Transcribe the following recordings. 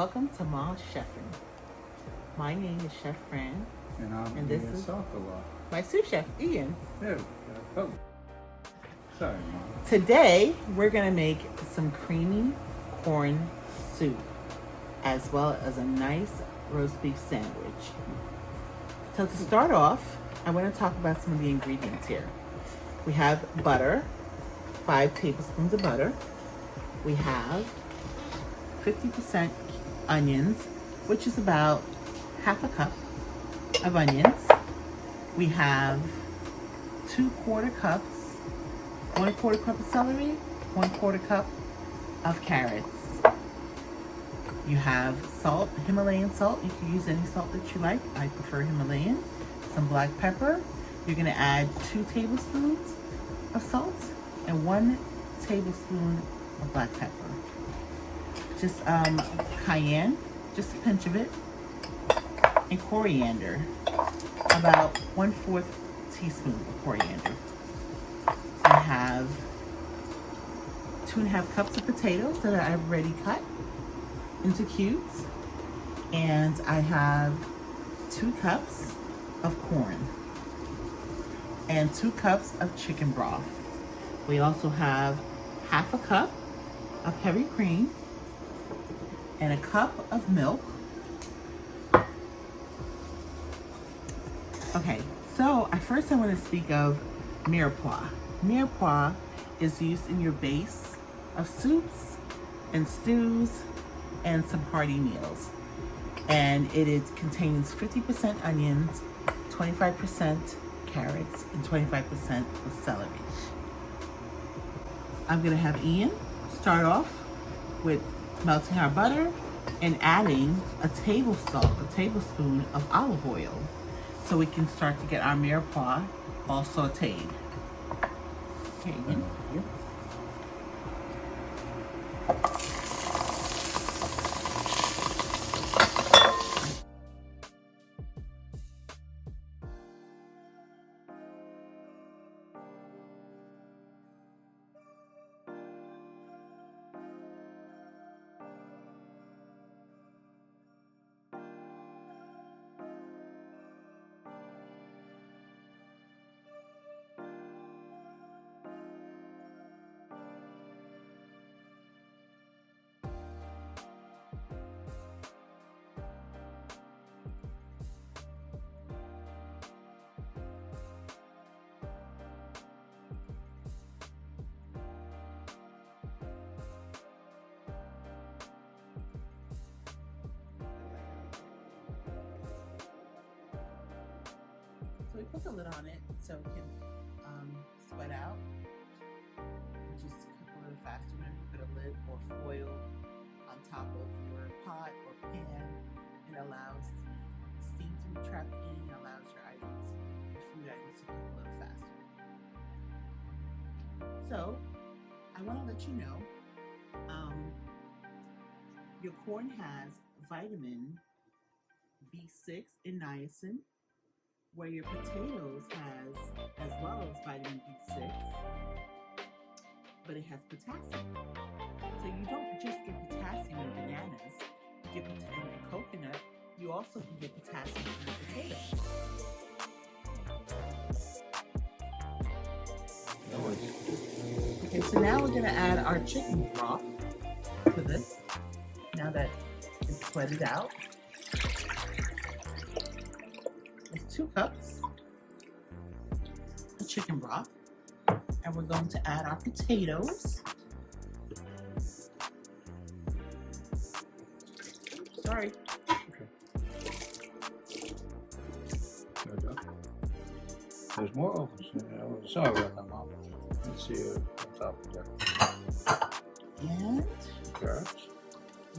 Welcome to Mom's Chefing. My name is Chef Fran, And this is my sous chef, Ian. There we go. Sorry, Mom. Today, we're gonna make some creamy corn soup, as well as a nice roast beef sandwich. So to start off, I want to talk about some of the ingredients here. We have butter, 5 tablespoons of butter. We have 50% onions, which is about half a cup of onions. We have 2/4 cups, 1/4 cup of celery, 1/4 cup of carrots. You have salt, Himalayan salt. You can use any salt that you like. I prefer Himalayan. Some black pepper. You're gonna add 2 tablespoons of salt and 1 tablespoon of black pepper. Just cayenne, just a pinch of it, and coriander, about 1/4 teaspoon of coriander. I have 2.5 cups of potatoes that I've already cut into cubes, and I have 2 cups of corn and 2 cups of chicken broth. We also have half a cup of heavy cream and a cup of milk. Okay, so first I want to speak of mirepoix. Mirepoix is used in your base of soups and stews and some hearty meals. And it contains 50% onions, 25% carrots, and 25% of celery. I'm gonna have Ian start off with melting our butter and adding a tablespoon of olive oil, so we can start to get our mirepoix all sauteed. Okay, Ian. So we put the lid on it so it can sweat out. Just cook a little faster when you put a lid or foil on top of your pot or pan. It allows steam to be trapped in, and allows your food items to cook a little faster. So I want to let you know, your corn has vitamin B6 and niacin, where your potatoes has as well as vitamin B6, but it has potassium. So you don't just get potassium in bananas, you get potassium in coconut, you also can get potassium in potatoes. Okay, so now we're gonna add our chicken broth to this, now that it's sweated out. 2 cups of chicken broth, and we're going to add our potatoes. Sorry. Okay. There we go. There's more ovens. Sorry about that, Mom. Let's see on top of that. And Carrots.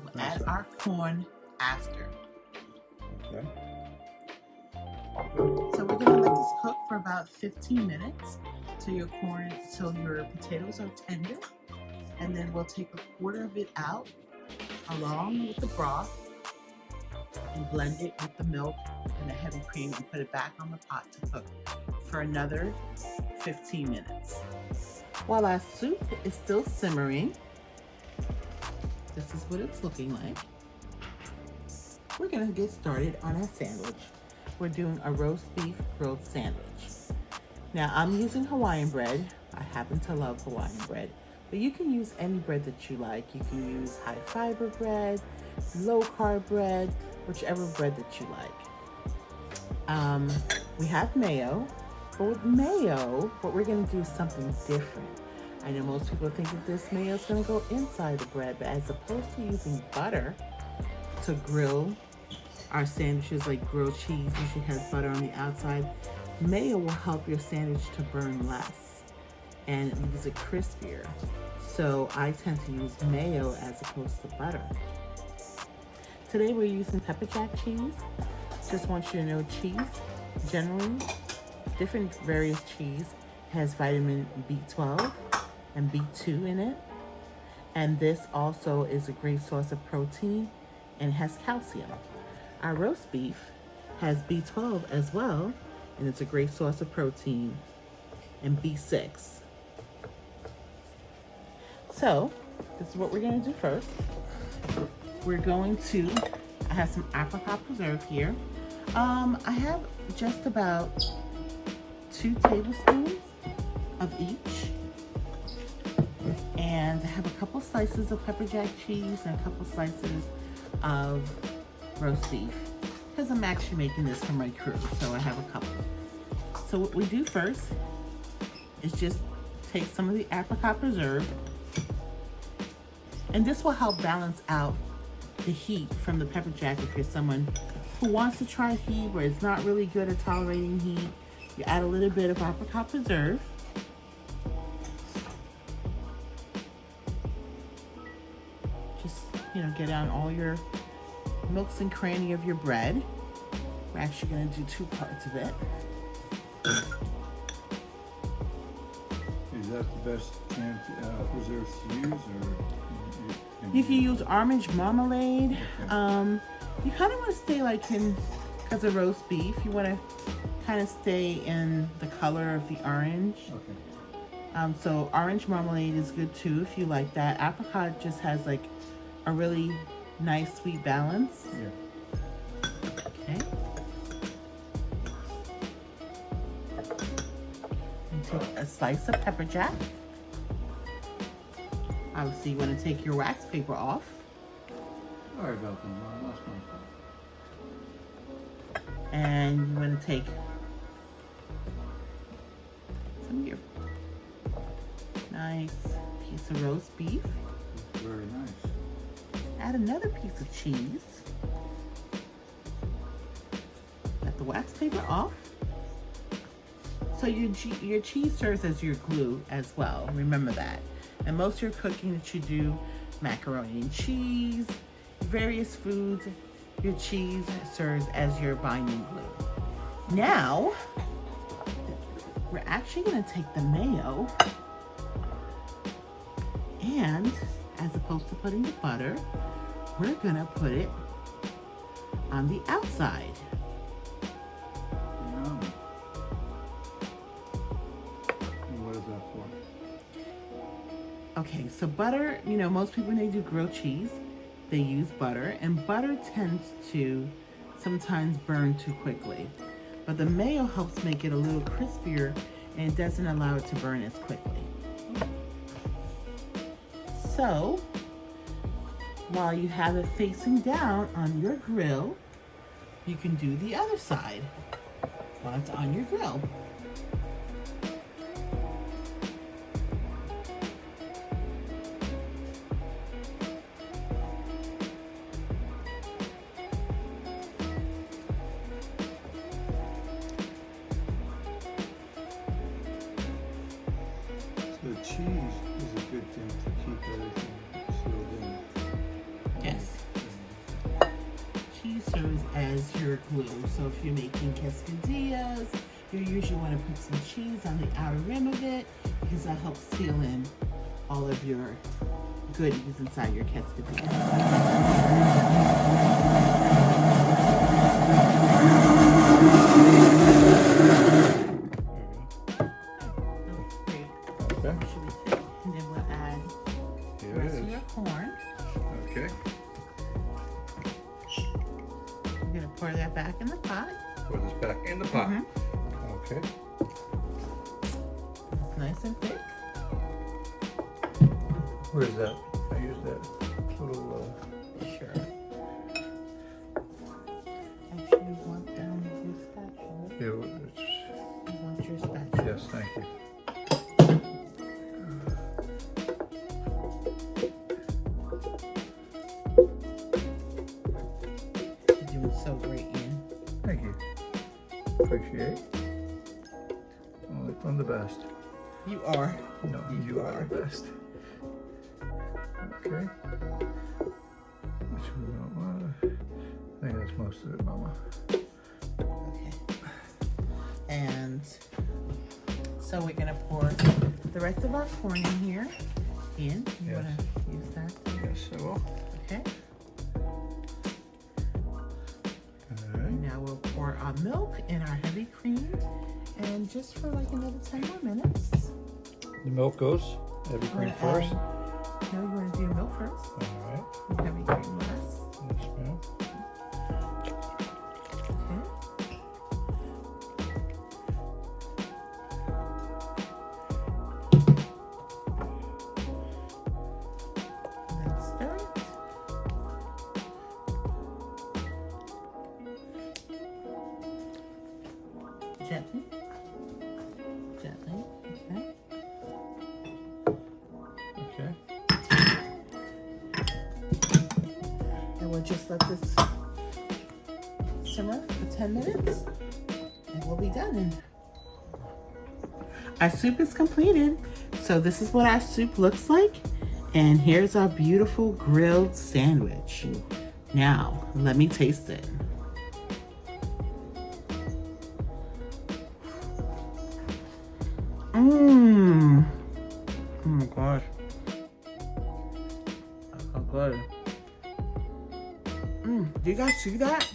we'll add our corn after. Okay. So we're gonna let this cook for about 15 minutes till your potatoes are tender, and then we'll take 1/4 of it out along with the broth and blend it with the milk and the heavy cream and put it back on the pot to cook for another 15 minutes. While our soup is still simmering, this is what it's looking like. we're gonna get started on our sandwich. We're doing a roast beef grilled sandwich. Now I'm using Hawaiian bread. I happen to love Hawaiian bread, but you can use any bread that you like. You can use high fiber bread, low carb bread, whichever bread that you like. We have mayo, but with mayo, what we're gonna do is something different. I know most people think that this mayo is gonna go inside the bread, but as opposed to using butter to grill our sandwiches, like grilled cheese usually has butter on the outside, mayo will help your sandwich to burn less and it leaves it crispier. So I tend to use mayo as opposed to butter. Today we're using pepper jack cheese. Just want you to know cheese, generally, different various cheese has vitamin B12 and B2 in it. And this also is a great source of protein and has calcium. Our roast beef has B12 as well, and it's a great source of protein and B6. So, this is what we're gonna do first. We're going to, I have some apricot preserve here. I have just about 2 tablespoons of each. And I have a couple slices of pepper jack cheese and a couple slices of roast beef, because I'm actually making this for my crew, so I have a couple. So what we do first is just take some of the apricot preserve, and this will help balance out the heat from the pepper jack. If you're someone who wants to try heat but is not really good at tolerating heat, you add a little bit of apricot preserve. Just, get down all your nooks and cranny of your bread. We're actually going to do 2 parts of it. Is that the best canned preserves to use, or you can use orange marmalade? Okay. You kind of want to stay like in, because of roast beef, you want to kind of stay in the color of the orange. Okay. So orange marmalade is good too if you like that. Apricot just has like a really nice sweet balance. Yeah. Okay. And take a slice of pepper jack. Obviously you want to take your wax paper off. Sorry about that, Mom. That's my fault. And you want to take some of your nice piece of roast beef. Very nice. Add another piece of cheese. Got the wax paper off. So your cheese serves as your glue as well. Remember that. And most of your cooking that you do, macaroni and cheese, various foods, your cheese serves as your binding glue. Now, we're actually going to take the mayo and, as opposed to putting the butter, we're going to put it on the outside. Yum. And what is that for? Okay, so butter, most people, when they do grilled cheese, they use butter, and butter tends to sometimes burn too quickly. But the mayo helps make it a little crispier, and it doesn't allow it to burn as quickly. So, while you have it facing down on your grill, you can do the other side while it's on your grill. The cheese is a good thing to keep everything sealed in. Yes. Cheese serves as your glue. So if you're making quesadillas, you usually want to put some cheese on the outer rim of it because that helps seal in all of your goodies inside your quesadilla. Okay. Should be thick. And then we'll add the Here it rest is. of your corn. Okay. Pour that back in the pot. Pour this back in the pot. Okay. It's nice and thick. Where is that? I use that little. Sure. Actually, you want down your spatula. Yeah, You want your spatula. yes, thank you. You're doing so great, Ian. Thank you. Appreciate. Only from the best. You are. No, you are the best. Okay. Which we don't want. I think that's most of it, Mama. Okay. And so we're gonna pour the rest of our corn in here. Ian, you Yes. wanna use that? Yes, I will. Okay. Alright. Now we'll pour our milk and our heavy cream, and just for like another 10 more minutes. The milk goes. Heavy cream first. No, you want to do milk first. Alright. Heavy cream last. Yes, ma'am. Okay. And then stir it. Gently. Gently. Okay. Okay. And we'll just let this simmer for 10 minutes and we'll be done. And our soup is completed. So this is what our soup looks like. And here's our beautiful grilled sandwich. Now, let me taste it. Mmm. Oh my gosh. How good. Do you guys see that?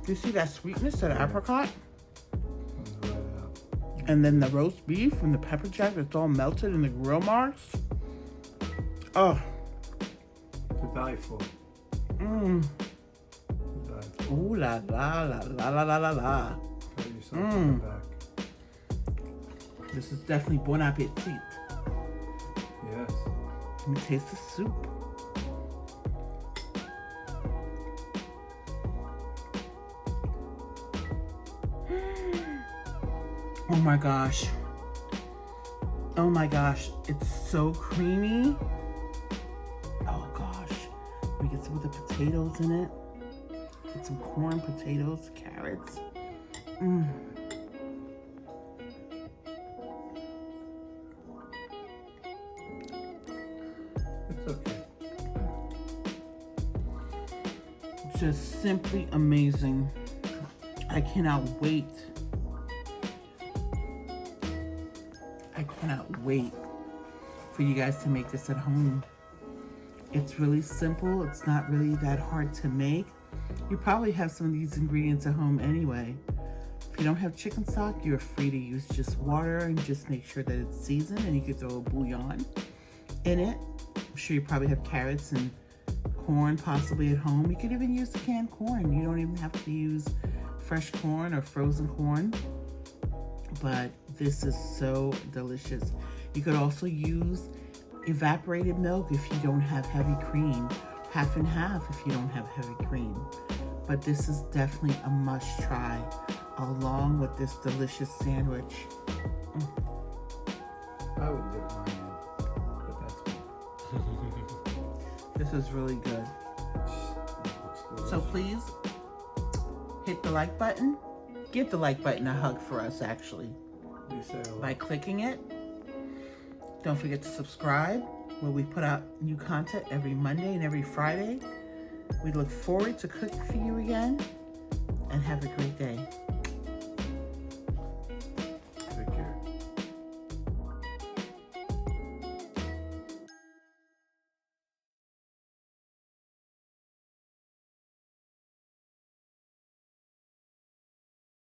Do you see that sweetness of the apricot? Right out. And then the roast beef and the pepper jack that's all melted in the grill marks. Oh. To die for. Mmm. To die for. Ooh la la la la la la la la. Pat yourself on the back. This is definitely bon appetit. Yes. Let me taste the soup. Oh my gosh. Oh my gosh. It's so creamy. Oh gosh. Let me get some of the potatoes in it. Get some corn, potatoes, carrots. Mmm. It's okay. Just simply amazing. I cannot wait. I cannot wait for you guys to make this at home. It's really simple. It's not really that hard to make. You probably have some of these ingredients at home anyway. If you don't have chicken stock, you're free to use just water and just make sure that it's seasoned, and you could throw a bouillon in it. I'm sure you probably have carrots and corn possibly at home. You could even use the canned corn. You don't even have to use fresh corn or frozen corn. But this is so delicious. You could also use evaporated milk if you don't have heavy cream. Half and half if you don't have heavy cream. But this is definitely a must try along with this delicious sandwich. I would dip mine in, but that's me. This is really good. So please hit the like button. Give the like button a hug for us, actually, You say hello. by clicking it. Don't forget to subscribe, where we put out new content every Monday and every Friday. We look forward to cooking for you again, and have a great day.